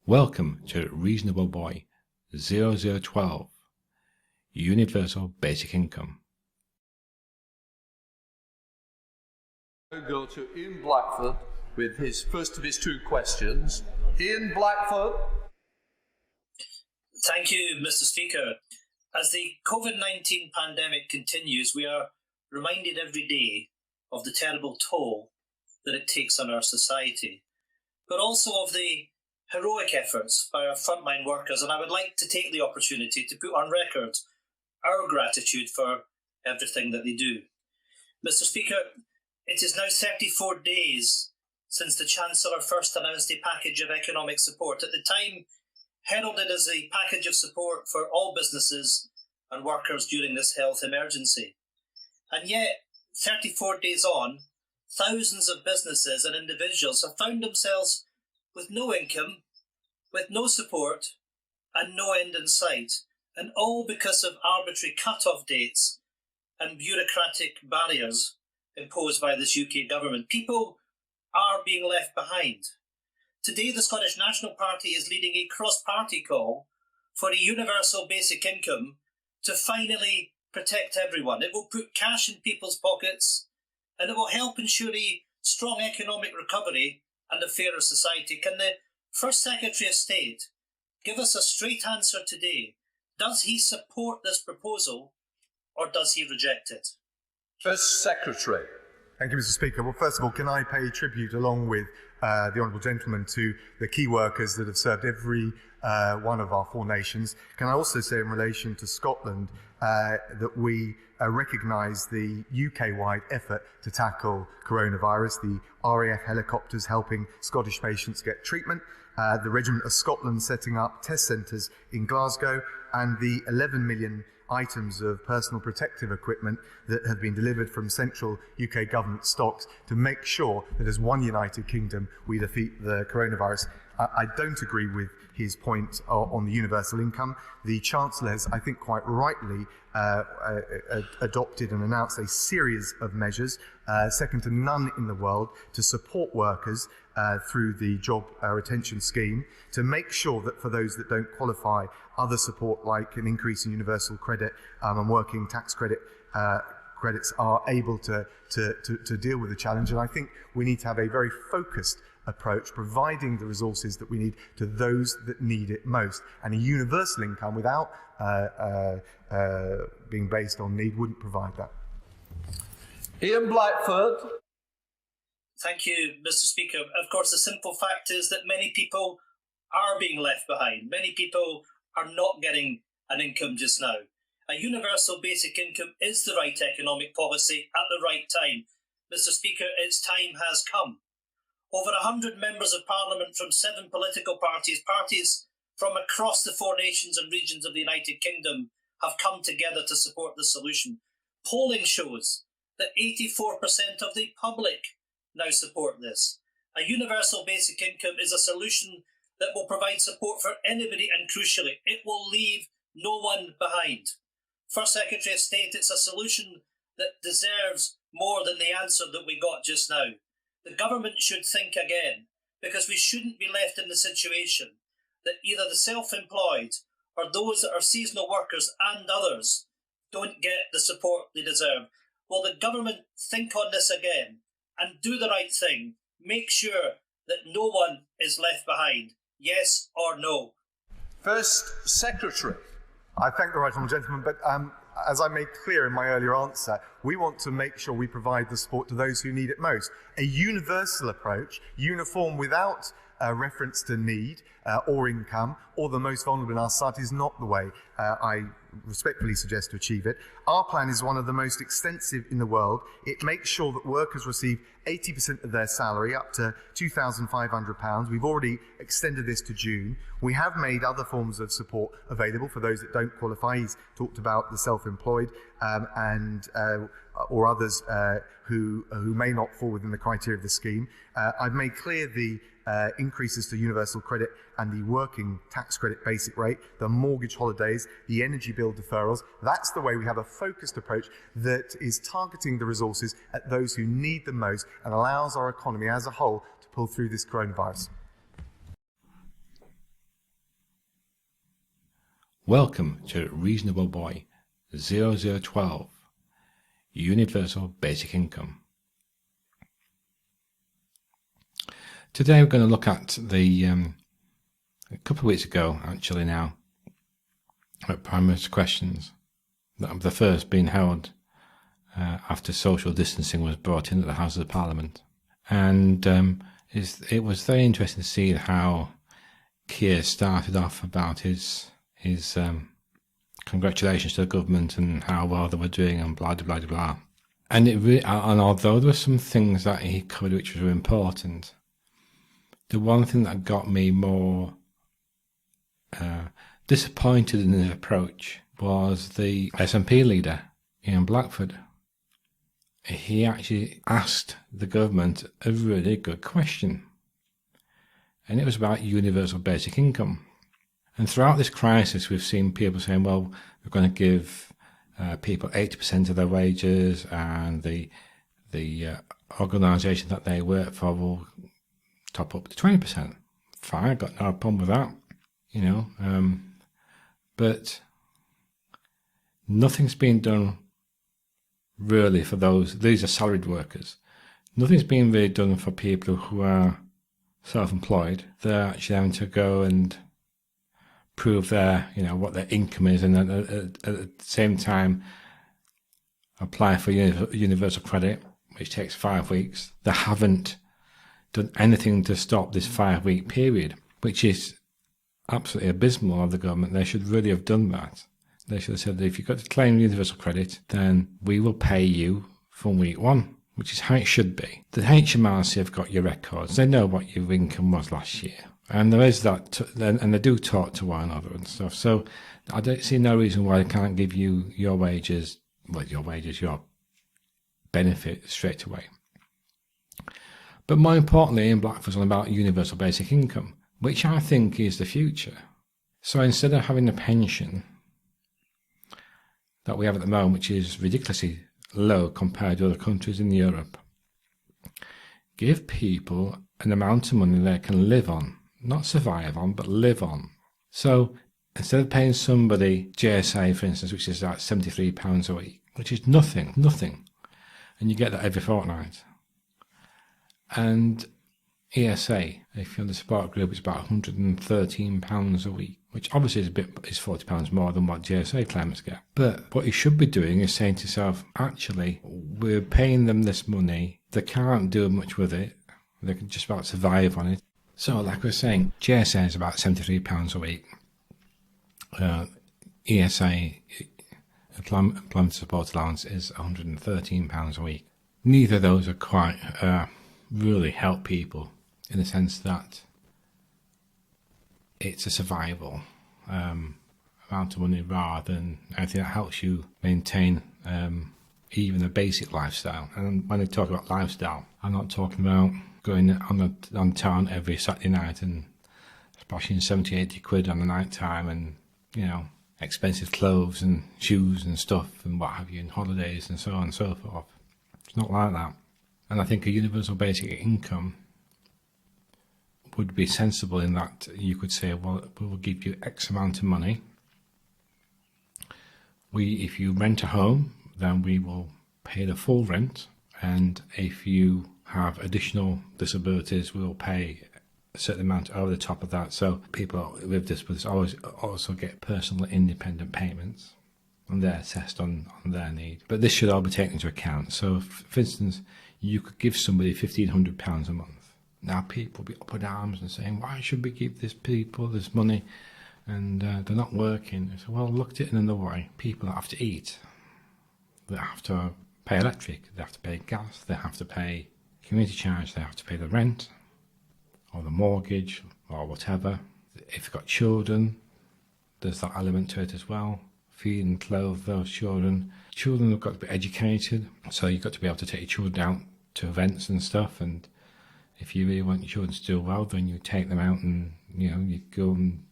Welcome to Reasonable Boy 0012, Universal Basic Income. We'll go to Ian Blackford with his first of his two questions. Ian Blackford. Thank you, Mr. Speaker. As the COVID-19 pandemic continues, we are reminded every day of the terrible toll that it takes on our society, but also of the heroic efforts by our frontline workers, and I would like to take the opportunity to put on record our gratitude for everything that they do. Mr. Speaker, it is now 34 days since the Chancellor first announced a package of economic support, at the time heralded as a package of support for all businesses and workers during this health emergency. And yet, 34 days on, thousands of businesses and individuals have found themselves with no income, with no support, and no end in sight, and all because of arbitrary cut-off dates and bureaucratic barriers imposed by this UK government. People are being left behind. Today, the Scottish National Party is leading a cross-party call for a universal basic income to finally protect everyone. It will put cash in people's pockets, and it will help ensure a strong economic recovery and a fairer society. Can the First Secretary of State give us a straight answer today? Does he support this proposal or does he reject it? First Secretary. Thank you, Mr. Speaker. Well, first of all, can I pay tribute, along with the Honourable Gentleman, to the key workers that have served every one of our four nations. Can I also say, in relation to Scotland, that we recognise the UK-wide effort to tackle coronavirus, the RAF helicopters helping Scottish patients get treatment, the Regiment of Scotland setting up test centres in Glasgow, and the 11 million items of personal protective equipment that have been delivered from central UK government stocks to make sure that as one United Kingdom we defeat the coronavirus. I don't agree with his point on the universal income. The Chancellor has, I think quite rightly, adopted and announced a series of measures, second to none in the world, to support workers through the job retention scheme, to make sure that for those that don't qualify, other support like an increase in universal credit and working tax credits are able to deal with the challenge. And I think we need to have a very focused approach, providing the resources that we need to those that need it most. And a universal income without being based on need wouldn't provide that. Ian Blackford. Thank you, Mr. Speaker. Of course, the simple fact is that many people are being left behind. Many people are not getting an income just now. A universal basic income is the right economic policy at the right time. Mr. Speaker, its time has come. Over 100 members of Parliament from 7 political parties, parties from across the 4 nations and regions of the United Kingdom, have come together to support the solution. Polling shows that 84% of the public now support this. A universal basic income is a solution that will provide support for anybody, and crucially, it will leave no one behind. First Secretary of State, it's a solution that deserves more than the answer that we got just now. The government should think again, because we shouldn't be left in the situation that either the self-employed or those that are seasonal workers and others don't get the support they deserve. Will the government think on this again and do the right thing? Make sure that no one is left behind. Yes or no? First Secretary. I thank the right honourable gentleman, but as I made clear in my earlier answer, we want to make sure we provide the support to those who need it most. A universal approach, uniform without reference to need or income or the most vulnerable in our society, is not the way I respectfully suggest to achieve it. Our plan is one of the most extensive in the world. It makes sure that workers receive 80% of their salary, up to £2,500. We've already extended this to June. We have made other forms of support available for those that don't qualify. He's talked about the self-employed or others who may not fall within the criteria of the scheme. I've made clear the increases to universal credit and the working tax credit basic rate, the mortgage holidays, the energy bill deferrals. That's the way we have a focused approach that is targeting the resources at those who need them most and allows our economy as a whole to pull through this coronavirus. Welcome to Reasonable Boy 0012, Universal Basic Income. Today we're going to look at the, a couple of weeks ago actually now, at Prime Minister's questions, the first being held after social distancing was brought into the House of Parliament. And it was very interesting to see how Keir started off about his congratulations to the government and how well they were doing and blah, blah, blah, blah. And, and although there were some things that he covered which were important, the one thing that got me more disappointed in his approach was the SNP leader, Ian Blackford. He actually asked the government a really good question, and it was about universal basic income. And throughout this crisis, we've seen people saying, well, we're going to give people 80% of their wages, and the organisation that they work for will top up to 20%. Fine, got no problem with that, you know. But nothing's been done really for those. These are salaried workers. Nothing's been really done for people who are self-employed. They're actually having to go and prove their, you know, what their income is, and at the same time apply for universal credit, which takes 5 weeks. They haven't done anything to stop this 5-week period, which is absolutely abysmal of the government. They should really have done that. They should have said that if you've got to claim universal credit, then we will pay you from week 1, which is how it should be. The HMRC have got your records. They know what your income was last year. And there is that, and they do talk to one another and stuff. So I don't see no reason why they can't give you your wages, your benefit straight away. But more importantly, Ian Blackford's on about universal basic income, which I think is the future. So instead of having a pension that we have at the moment, which is ridiculously low compared to other countries in Europe, give people an amount of money they can live on, not survive on, but live on. So instead of paying somebody GSA, for instance, which is like £73 a week, which is nothing, and you get that every fortnight. And ESA, if you're on the support group, it's about £113 a week, which obviously is £40 more than what GSA claimants get. But what you should be doing is saying to yourself, actually, we're paying them this money, they can't do much with it, they can just about survive on it. So, like I was saying, GSA is about £73 a week. ESA, Employment Support Allowance, is £113 a week. Neither of those are quite really help people in the sense that it's a survival amount of money rather than anything that helps you maintain even a basic lifestyle. And when I talk about lifestyle, I'm not talking about going on town every Saturday night and splashing 70, 80 quid on the night time and, you know, expensive clothes and shoes and stuff and what have you, and holidays and so on and so forth. It's not like that. And I think a universal basic income would be sensible in that you could say, well, we will give you X amount of money. If you rent a home, then we will pay the full rent. And if you have additional disabilities, we will pay a certain amount over the top of that. So people with disabilities always also get personal independent payments, and they're assessed on their need. But this should all be taken into account. So, for instance, you could give somebody £1,500 a month. Now people will be up in arms and saying, why should we give these people this money? and they're not working. So, well, look at it in another way. People have to eat. They have to pay electric. They have to pay gas. They have to pay community charge. They have to pay the rent or the mortgage or whatever. If you've got children, there's that element to it as well. Feed and clothe those children. Children have got to be educated, so you've got to be able to take your children out to events and stuff. And if you really want your children to do well, then you take them out and, you go and,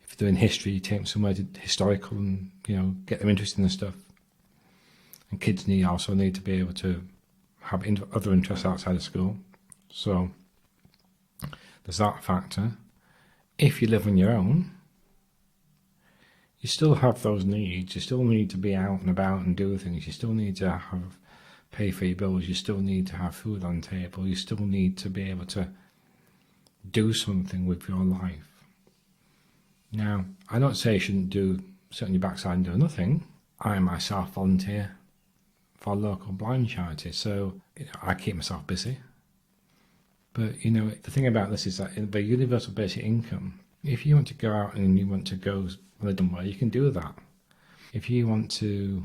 if you're doing history, you take them somewhere historical and, get them interested in the stuff. And kids also need to be able to have other interests outside of school. So there's that factor. If you live on your own, you still have those needs. You still need to be out and about and do things. You still need to pay for your bills. You still need to have food on the table. You still need to be able to do something with your life. Now, I don't say you shouldn't sit on your backside and do nothing. I myself volunteer for a local blind charity, so I keep myself busy. But the thing about this is that in the universal basic income, if you want to go out and you want to go on a dumb way, you can do that. If you want to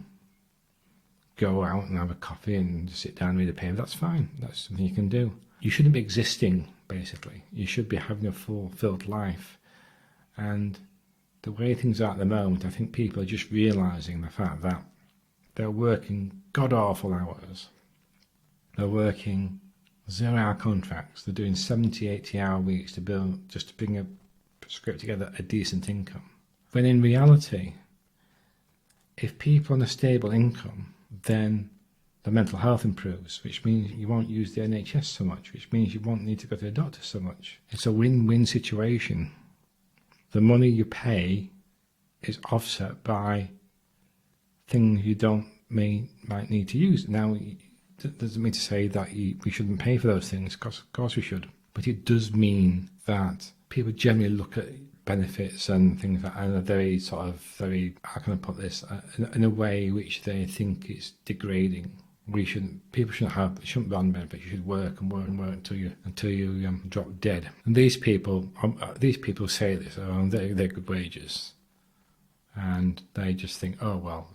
go out and have a coffee and sit down and read a paper, that's fine. That's something you can do. You shouldn't be existing, basically. You should be having a fulfilled life. And the way things are at the moment, I think people are just realising the fact that they're working god-awful hours. They're working 0-hour contracts. They're doing 70, 80-hour weeks to bring a script together a decent income. When in reality, if people on a stable income, then the mental health improves, which means you won't use the NHS so much, which means you won't need to go to the doctor so much. It's a win-win situation. The money you pay is offset by things you might need to use. Now, that doesn't mean to say that we shouldn't pay for those things, because of course we should. But it does mean that people generally look at benefits and things like that, and are very how can I put this, in a way which they think is degrading. People shouldn't be on benefits. You should work and work and work until you drop dead. And these people say this, they're good wages, and they just think, oh well,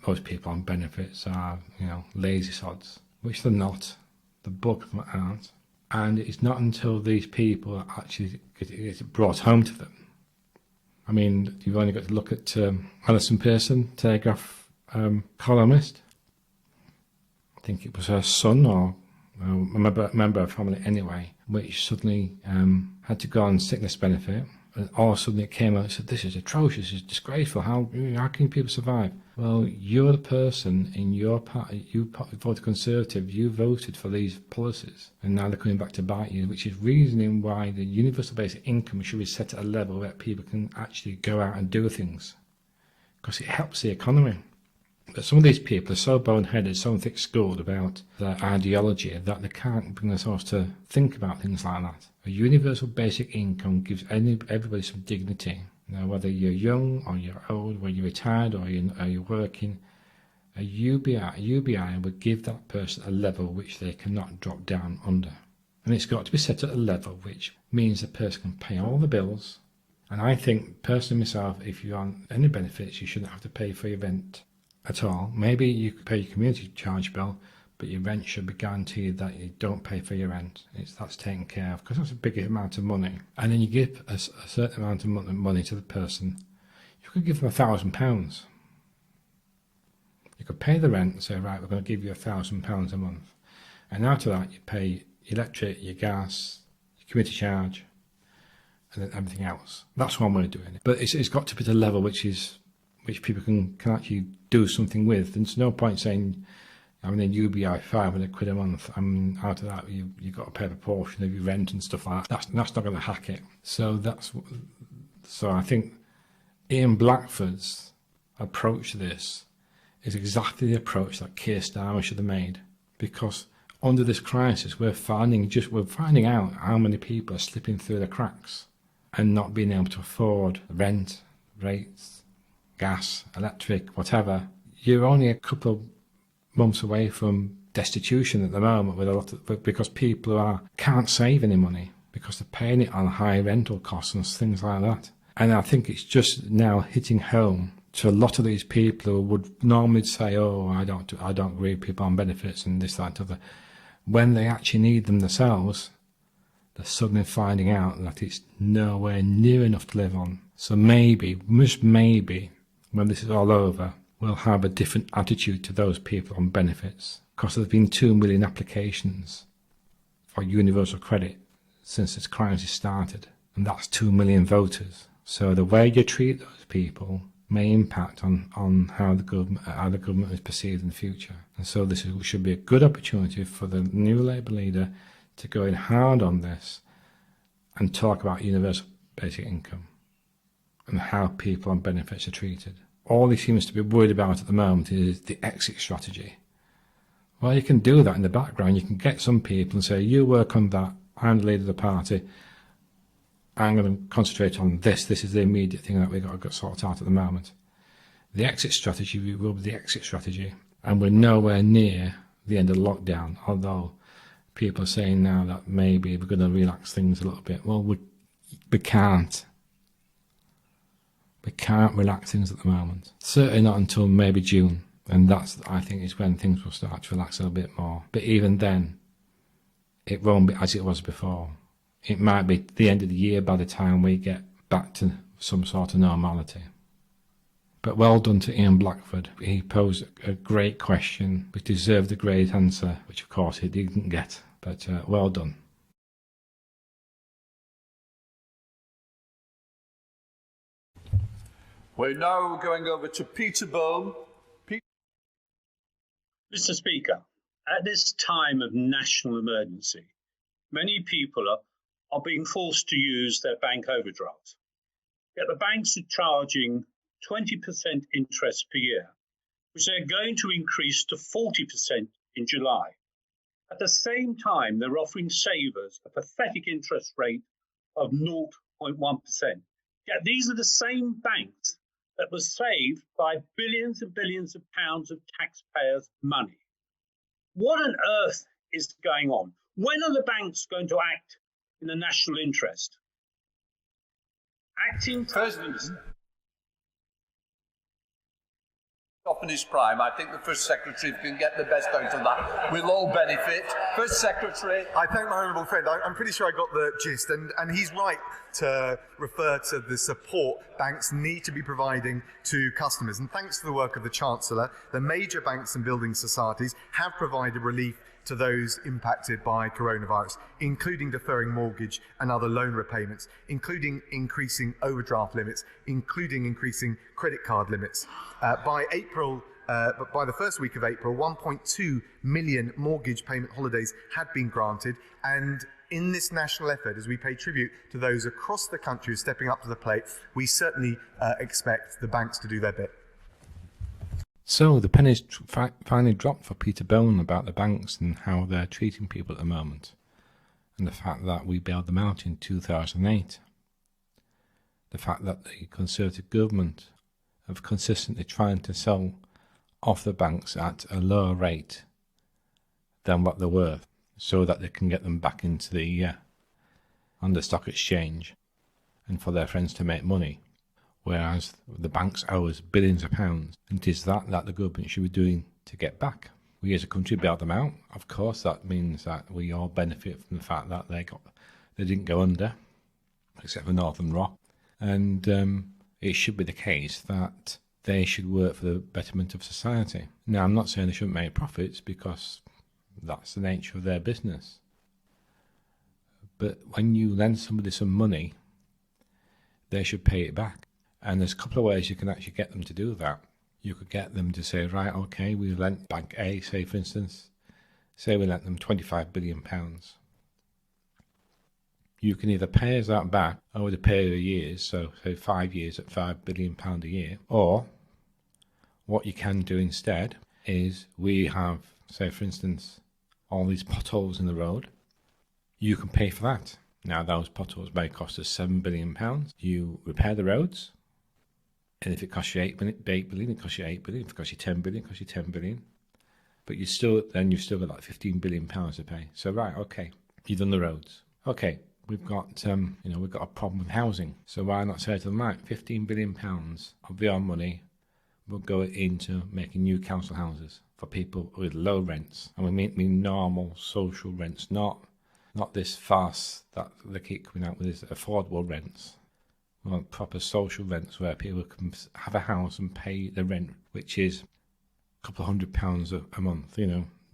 most people on benefits are lazy sods, which they're not. The bulk of them aren't. And it's not until these people actually get it brought home to them. I mean, you've only got to look at Alison Pearson, Telegraph columnist. I think it was her son or a member of family anyway, which suddenly had to go on sickness benefit. And all of a sudden it came out and said, this is atrocious, this is disgraceful, how can people survive? Well, you're the person in your party, you voted Conservative, you voted for these policies, and now they're coming back to bite you, which is reasoning why the universal basic income should be set at a level where people can actually go out and do things, because it helps the economy. But some of these people are so boneheaded, so thick-skulled about their ideology that they can't bring themselves to think about things like that. A universal basic income gives everybody some dignity. Now, whether you're young or you're old, whether you're retired or you're working, a UBI would give that person a level which they cannot drop down under. And it's got to be set at a level which means the person can pay all the bills. And I think, personally myself, if you're on any benefits, you shouldn't have to pay for your rent at all. Maybe you could pay your community charge bill, but your rent should be guaranteed that you don't pay for your rent. That's taken care of, because that's a big amount of money. And then you give a certain amount of money to the person. You could give them £1,000. You could pay the rent and say, right, we're going to give you £1,000 a month. And after that, you pay your electric, your gas, your community charge, and then everything else. That's one way of doing it. But it's got to be the level which people can actually do something with. There's no point saying, having a UBI £500 a month, and out of that you've got to pay a proportion of your rent and stuff like that. That's not going to hack it. So I think Ian Blackford's approach to this is exactly the approach that Keir Starmer should have made, because under this crisis we're finding out how many people are slipping through the cracks and not being able to afford rent, rates, gas, electric, whatever. You're only a couple of months away from destitution at the moment because people can't save any money because they're paying it on high rental costs and things like that. And I think it's just now hitting home to a lot of these people who would normally say, oh, I don't agree with people on benefits and this, that, other. When they actually need them themselves, they're suddenly finding out that it's nowhere near enough to live on. So maybe, just maybe, when this is all over, we'll have a different attitude to those people on benefits. Because there's been 2 million applications for universal credit since this crisis started. And that's 2 million voters. So the way you treat those people may impact on how the government is perceived in the future. And so this should be a good opportunity for the new Labour leader to go in hard on this and talk about universal basic income and how people on benefits are treated. All he seems to be worried about at the moment is the exit strategy. Well, you can do that in the background. You can get some people and say, you work on that, I'm the leader of the party, I'm going to concentrate on this. This is the immediate thing that we've got to get sorted out at the moment. The exit strategy will be the exit strategy. And we're nowhere near the end of lockdown, although people are saying now that maybe we're going to relax things a little bit. Well, we can't. We can't relax things at the moment. Certainly not until maybe June. And that's, I think, is when things will start to relax a little bit more. But even then, it won't be as it was before. It might be the end of the year by the time we get back to some sort of normality. But well done to Ian Blackford. He posed a great question, which deserved a great answer, which of course he didn't get. But well done. We're now going over to Peter Bone. Mr. Speaker, at this time of national emergency, many people are being forced to use their bank overdrafts. Yet the banks are charging 20% interest per year, which they're going to increase to 40% in July. At the same time, they're offering savers a pathetic interest rate of 0.1%. Yet these are the same banks that were saved by billions and billions of pounds of taxpayers' money. What on earth is going on? When are the banks going to act in the national interest? Acting President. Off in his prime, I think the First Secretary can get the best out of that. We'll all benefit. First Secretary. I thank my honourable friend. I'm pretty sure I got the gist, and he's right to refer to the support banks need to be providing to customers. And thanks to the work of the Chancellor, the major banks and building societies have provided relief to those impacted by coronavirus, including deferring mortgage and other loan repayments, including increasing overdraft limits, including increasing credit card limits. By the first week of April, 1.2 million mortgage payment holidays had been granted, and in this national effort, as we pay tribute to those across the country who are stepping up to the plate, we certainly expect the banks to do their bit. So the penny's finally dropped for Peter Bone about the banks and how they're treating people at the moment, and the fact that we bailed them out in 2008. The fact that the Conservative government have consistently tried to sell off the banks at a lower rate than what they're worth, so that they can get them back into the on the stock exchange and for their friends to make money. Whereas the banks owe us billions of pounds, and it is that the government should be doing to get back. We as a country bailed them out. Of course, that means that we all benefit from the fact that they didn't go under, except for Northern Rock. And it should be the case that they should work for the betterment of society. Now, I'm not saying they shouldn't make profits, because that's the nature of their business. But when you lend somebody some money, they should pay it back. And there's a couple of ways you can actually get them to do that. You could get them to say, right, okay, we lent Bank A, say for instance, say we lent them £25 billion. You can either pay us that back over the period of years, so say 5 years at £5 billion a year, or what you can do instead is we have, say for instance, all these potholes in the road. You can pay for that. Now those potholes may cost us £7 billion. You repair the roads, and if it costs you $8 billion, it costs you $8 billion. If it costs you $10 billion, it costs you $10 billion. But you've still got like £15 billion to pay. So right, okay, you've done the roads. Okay, we've got we've got a problem with housing. So why not say to them, right, £15 billion of your money will go into making new council houses for people with low rents, and we mean normal social rents, not this farce that they keep coming out with, is affordable rents. We want proper social rents where people can have a house and pay the rent, which is a couple of £100 a month.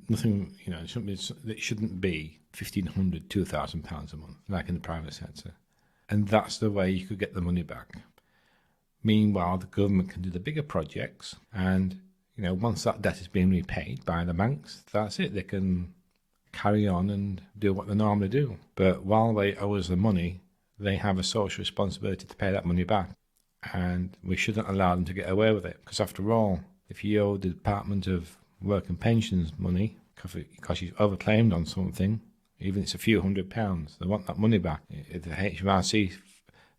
Nothing. It shouldn't be £1,500, £2,000 a month like in the private sector, and that's the way you could get the money back. Meanwhile, the government can do the bigger projects, and once that debt is being repaid by the banks, that's it. They can carry on and do what they normally do. But while they owe us the money, they have a social responsibility to pay that money back, and we shouldn't allow them to get away with it. Because after all, if you owe the Department of Work and Pensions money because you've overclaimed on something, even if it's a few £100, they want that money back. If the HMRC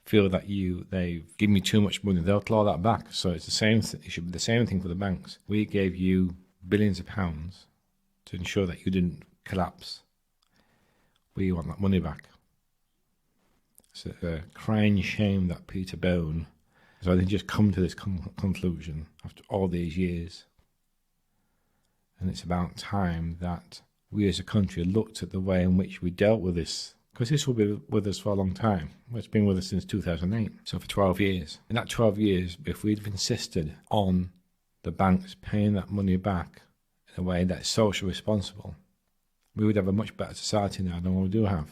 feel that they've given you too much money, they'll claw that back. So it's the same. It should be the same thing for the banks. We gave you billions of pounds to ensure that you didn't collapse. We want that money back. It's a crying shame that Peter Bone has only just come to this conclusion after all these years. And it's about time that we as a country looked at the way in which we dealt with this, because this will be with us for a long time. Well, it's been with us since 2008, so for 12 years. In that 12 years, if we'd have insisted on the banks paying that money back in a way that's socially responsible, we would have a much better society now than what we do have.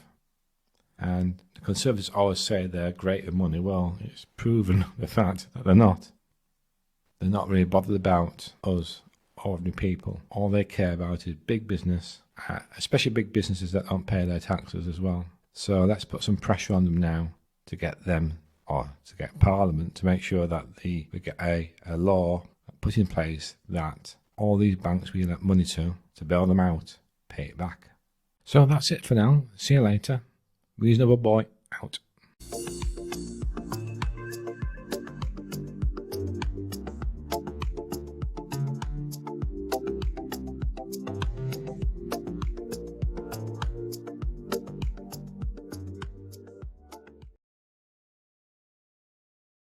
And the Conservatives always say they're great with money. Well, it's proven the fact that they're not. They're not really bothered about us, ordinary people. All they care about is big business, especially big businesses that don't pay their taxes as well. So let's put some pressure on them now to get them, or to get Parliament to make sure that we get a law put in place that all these banks we lent money to bail them out, pay it back. So that's it for now. See you later. Reasonable Boy out.